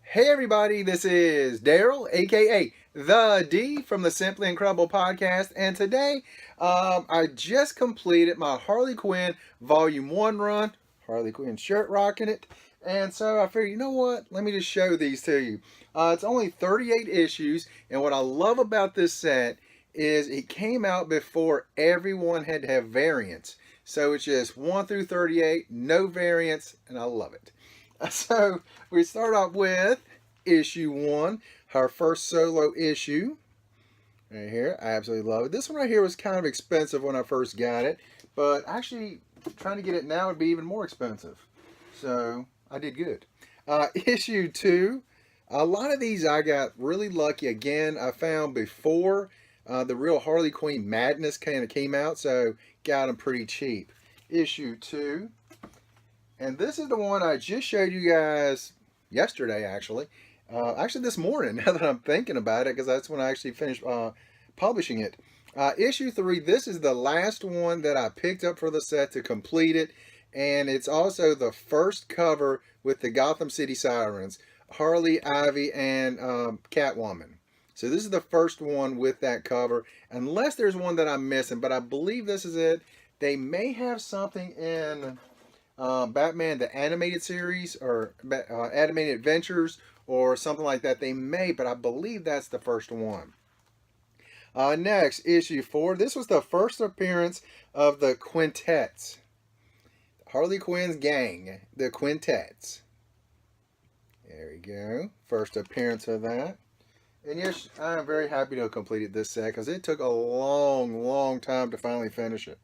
Hey everybody, this is Daryl, aka The D from the Simply Incredible podcast, and today I just completed my Harley Quinn Volume 1 run. Harley Quinn shirt rocking it. And so I figured, you know what? Let me just show these to you. It's only 38 issues, and what I love about this set is it came out before everyone had to have variants. So it's just 1 through 38, no variants, and I love it. So we start off with issue 1, her first solo issue. Right here, I absolutely love it. This one right here was kind of expensive when I first got it, but actually trying to get it now would be even more expensive. So I did good. Issue 2, a lot of these I got really lucky. Again, I found before the real Harley Quinn madness kind of came out, so got them pretty cheap. Issue 2. And this is the one I just showed you guys yesterday, actually. Actually, this morning, now that I'm thinking about it, because that's when I actually finished publishing it. Issue 3, this is the last one that I picked up for the set to complete it. And it's also the first cover with the Gotham City Sirens, Harley, Ivy, and Catwoman. So this is the first one with that cover, unless there's one that I'm missing, but I believe this is it. They may have something in Batman the animated series or animated adventures or something like that. They may, but I believe that's the first one. Next, issue 4. This was the first appearance of the Quintets. Harley Quinn's gang, the Quintets. There we go. First appearance of that. And yes, I am very happy to have completed this set because it took a long time to finally finish it.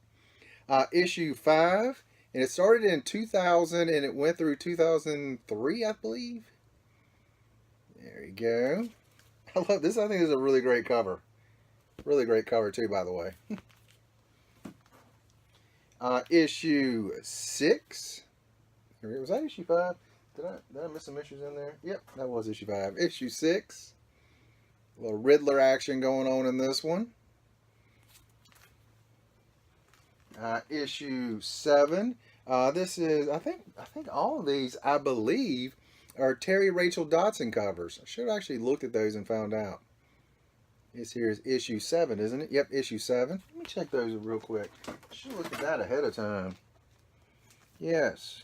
Issue 5. And it started in 2000 and it went through 2003, I believe. There you go. I love this. I think this is a really great cover. Really great cover too, by the way. Issue 6. Was that issue 5? Did I miss some issues in there? Yep, that was issue 5. Issue 6. A little Riddler action going on in this one. Issue 7. This is I think all of these I believe are Terry Rachel Dotson covers. I should have actually looked at those and found out. This here is issue 7, isn't it? Yep, issue 7. Let me check those real quick. I should have looked at that ahead of time. Yes.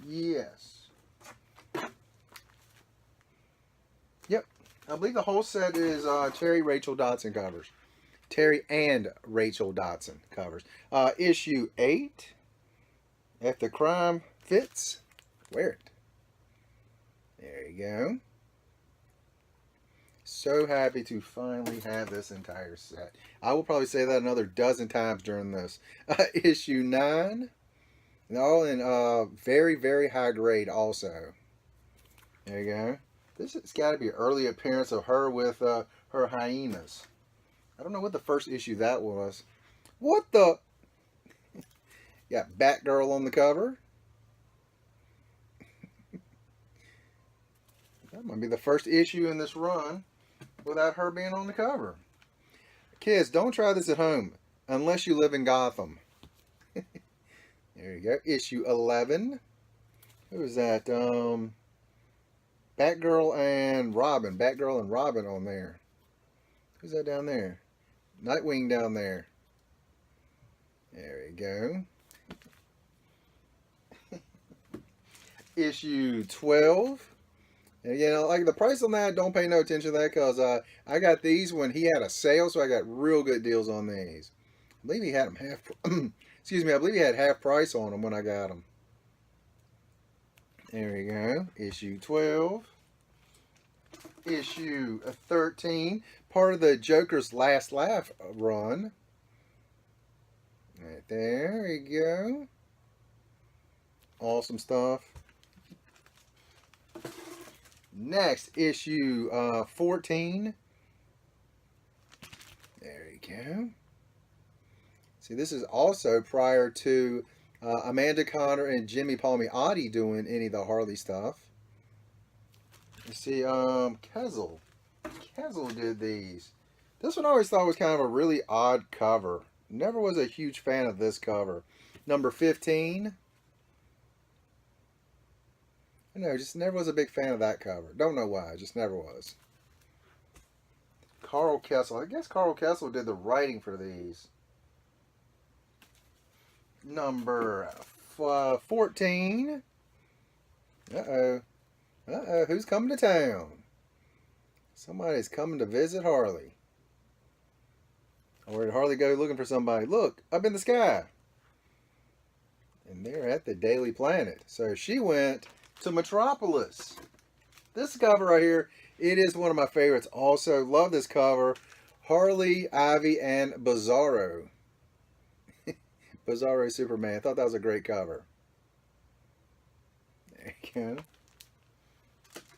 Yep. I believe the whole set is Terry Rachel Dotson covers. Terry and Rachel Dotson covers. Issue 8. If the crime fits, wear it. There you go. So happy to finally have this entire set. I will probably say that another dozen times during this. Issue 9. And all in very high grade also. There you go. This has got to be an early appearance of her with her hyenas. I don't know what the first issue that was. What the? Got Batgirl on the cover. That might be the first issue in this run without her being on the cover. Kids, don't try this at home unless you live in Gotham. There you go. Issue 11. Who is that? Batgirl and Robin. Batgirl and Robin on there. Who's that down there? Nightwing down there. There you go. Issue 12. And again, like the price on that, don't pay no attention to that because I got these when he had a sale, so I got real good deals on these. I believe he had them half. Excuse me, I believe he had half price on them when I got them. There you go. Issue 12. Issue 13. Part of the Joker's Last Laugh run. Right there you go. Awesome stuff. Next, issue 14. There you go. See, this is also prior to Amanda Connor and Jimmy Palmiotti doing any of the Harley stuff. You see, Kezel did these. This one I always thought was kind of a really odd cover. Never was a huge fan of this cover. Number 15. I know, just never was a big fan of that cover. Don't know why, just never was. Carl Kessel. I guess Carl Kessel did the writing for these. Number 14. Uh-oh. Uh-oh, who's coming to town? Somebody's coming to visit Harley. Or did Harley go looking for somebody? Look, up in the sky. And they're at the Daily Planet. So she went to Metropolis. This cover right here, it is one of my favorites. Also, love this cover. Harley, Ivy, and Bizarro. Bizarro Superman. I thought that was a great cover. There you go.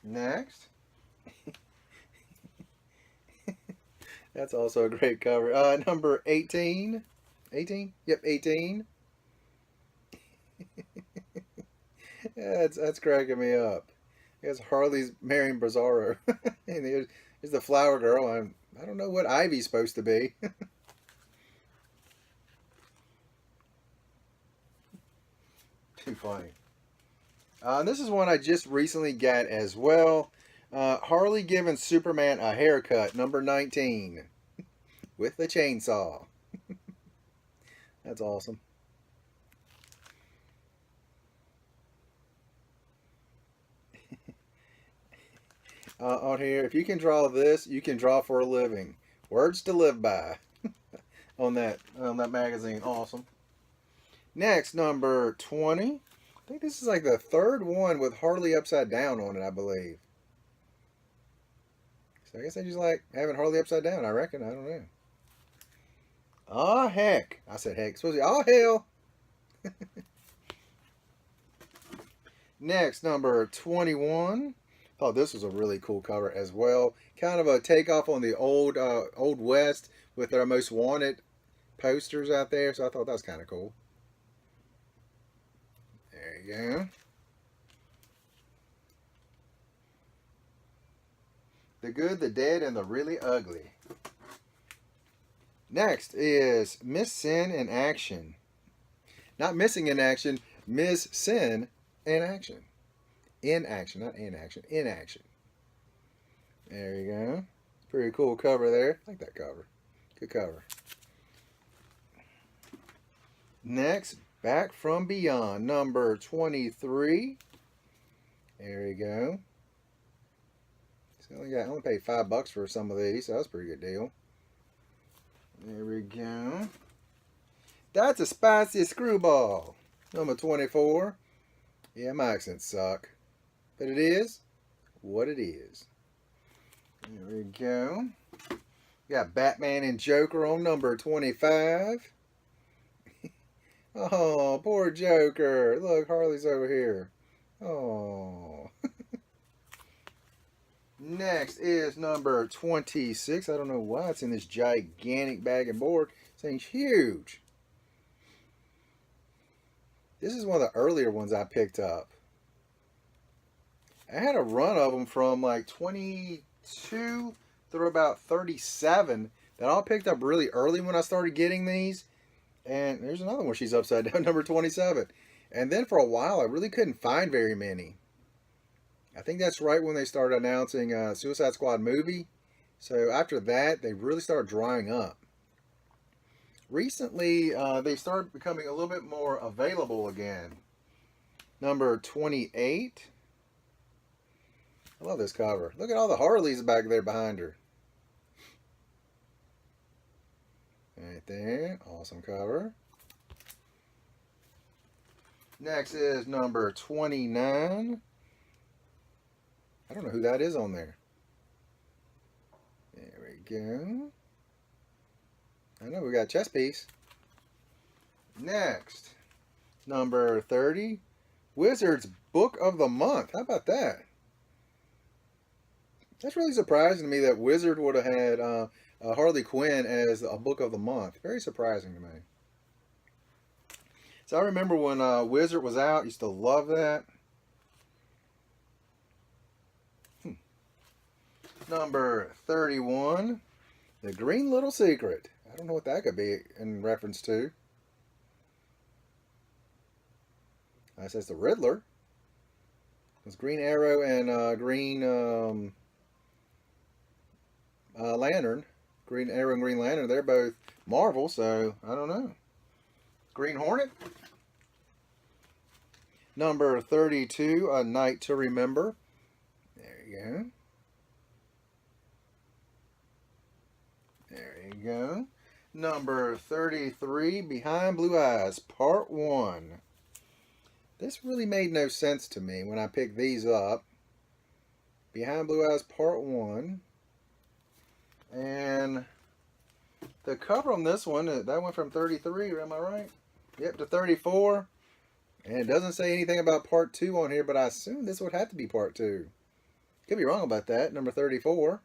Next. That's also a great cover. Number 18. 18? Yep, 18. That's cracking me up. I guess Harley's marrying Bizarro. And here's the flower girl. I don't know what Ivy's supposed to be. Too funny. This is one I just recently got as well. Harley giving Superman a haircut, number 19. With the chainsaw. That's awesome. On here, if you can draw this, you can draw for a living. Words to live by. on that magazine. Awesome. Next, number 20. I think this is like the third one with Harley upside down on it, I believe. So I guess I just like having Harley upside down, I reckon. I don't know. Ah, heck. I said heck. Supposed to be, oh, hell. Next, number 21. Thought this was a really cool cover as well. Kind of a takeoff on the old West with their most wanted posters out there. So I thought that was kind of cool. There you go. The Good, the Dead, and the Really Ugly. Next is Miss Sin in Action. Not missing in action, Miss Sin in action. In action, not in action. In action. There you go. Pretty cool cover there. I like that cover. Good cover. Next, Back from Beyond, number 23. There you go. So I only paid $5 for some of these, so that's a pretty good deal. There we go. That's a spicy screwball. Number 24. Yeah, my accents suck. But it is what it is. There we go. We got Batman and Joker on number 25. Oh, poor Joker. Look, Harley's over here. Oh. Next is number 26. I don't know why it's in this gigantic bag and board. This thing's huge. This is one of the earlier ones I picked up. I had a run of them from like 22 through about 37 that all picked up really early when I started getting these. And there's another one she's upside down, number 27. And then for a while, I really couldn't find very many. I think that's right when they started announcing Suicide Squad movie. So after that, they really started drying up. Recently, they started becoming a little bit more available again. Number 28. I love this cover. Look at all the Harleys back there behind her. Right there. Awesome cover. Next is number 29. I don't know who that is on there. There we go. I know we got a chess piece. Next, number 30. Wizard's Book of the Month. How about that? That's really surprising to me that Wizard would have had Harley Quinn as a Book of the Month. Very surprising to me. So I remember when Wizard was out, used to love that. Number 31. The Green Little Secret. I don't know what that could be in reference to. That says the Riddler. It's Green Arrow and Green Lantern. Green Arrow and Green Lantern, they're both Marvel, so I don't know. Green Hornet. Number 32, A Night to Remember. There you go. There you go. Number 33, Behind Blue Eyes, Part 1. This really made no sense to me when I picked these up. Behind Blue Eyes, Part 1. And the cover on this one, that went from 33, am I right? Yep, to 34. And it doesn't say anything about Part 2 on here, but I assume this would have to be Part 2. Could be wrong about that. Number 34.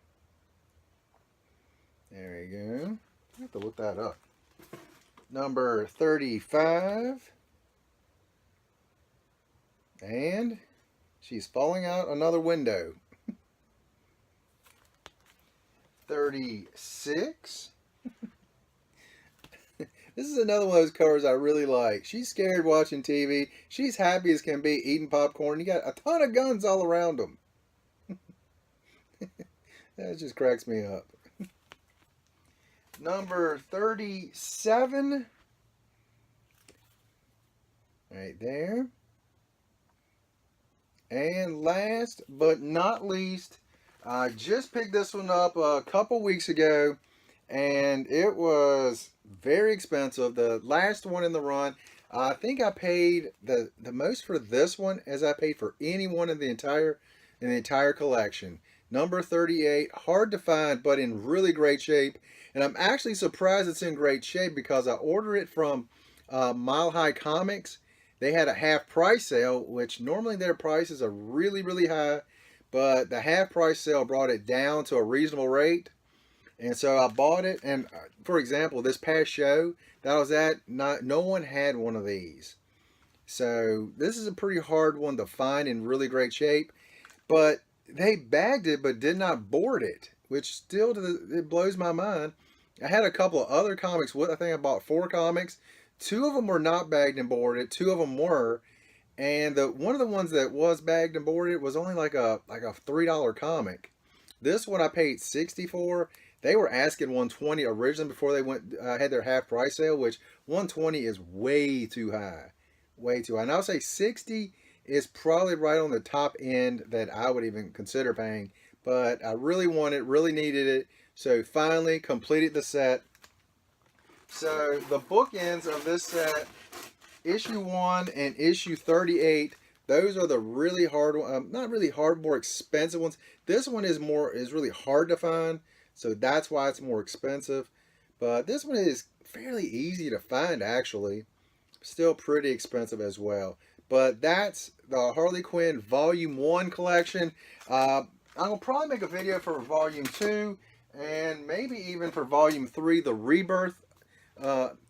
There you go. I have to look that up. Number 35. And she's falling out another window. 36. This is another one of those covers I really like. She's scared watching TV. She's happy as can be eating popcorn. You got a ton of guns all around them. That just cracks me up. Number 37. Right there. And last but not least, I just picked this one up a couple weeks ago, and it was very expensive. The last one in the run, I think I paid the most for this one as I paid for any one in the entire collection. Number 38, hard to find, but in really great shape. And I'm actually surprised it's in great shape because I ordered it from Mile High Comics. They had a half price sale, which normally their prices are really, really high. But the half price sale brought it down to a reasonable rate. And so I bought it. And for example, this past show that I was at, no one had one of these. So this is a pretty hard one to find in really great shape. But they bagged it but did not board it, which still it blows my mind. I had a couple of other comics with. I think I bought 4 comics. 2 of them were not bagged and boarded. 2 of them were. And one of the ones that was bagged and boarded was only like a $3 comic. This one I paid $60 for. They were asking $120 originally before they had their half price sale, which $120 is way too high. Way too high. And I'll say $60 is probably right on the top end that I would even consider paying. But I really wanted it, really needed it. So finally completed the set. So the bookends of this set, issue 1 and issue 38, those are the really hard ones. Not really hard, more expensive ones. This one is really hard to find, so that's why it's more expensive. But this one is fairly easy to find, actually. Still pretty expensive as well. But that's the Harley Quinn Volume 1 collection. I'll probably make a video for Volume 2 and maybe even for Volume 3, the Rebirth.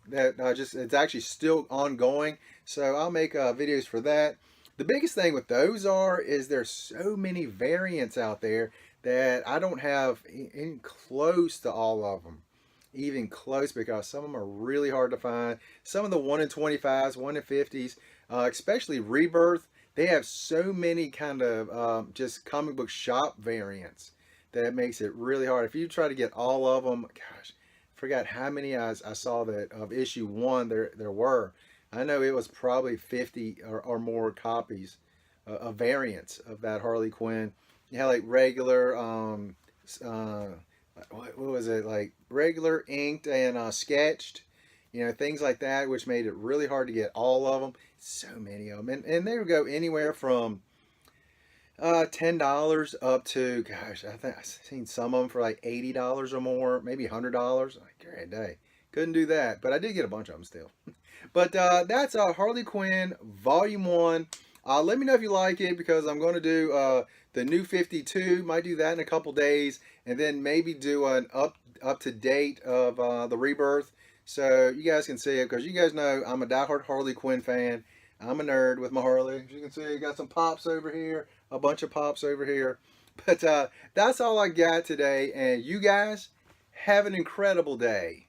It's actually still ongoing. So I'll make videos for that. The biggest thing with those is there's so many variants out there that I don't have in close to all of them. Even close, because some of them are really hard to find. Some of the 1 in 25s, 1 in 50s, especially Rebirth, they have so many kind of just comic book shop variants that it makes it really hard. If you try to get all of them, gosh, I forgot how many I saw that of issue 1 there were. I know it was probably 50 or more copies of variants of that Harley Quinn. You had like regular, what was it, like regular, inked, and sketched, things like that, which made it really hard to get all of them. So many of them, and they would go anywhere from $10 up to, gosh, I think I've seen some of them for like $80 or more, maybe $100. Like, great day, couldn't do that, but I did get a bunch of them still. But that's Harley Quinn Volume 1. Let me know if you like it, because I'm going to do the New 52. Might do that in a couple days, and then maybe do an up to date of the Rebirth, so you guys can see it, because you guys know I'm a diehard Harley Quinn fan. I'm a nerd with my Harley. As you can see, I got some pops over here, a bunch of pops over here. But that's all I got today, and you guys have an incredible day.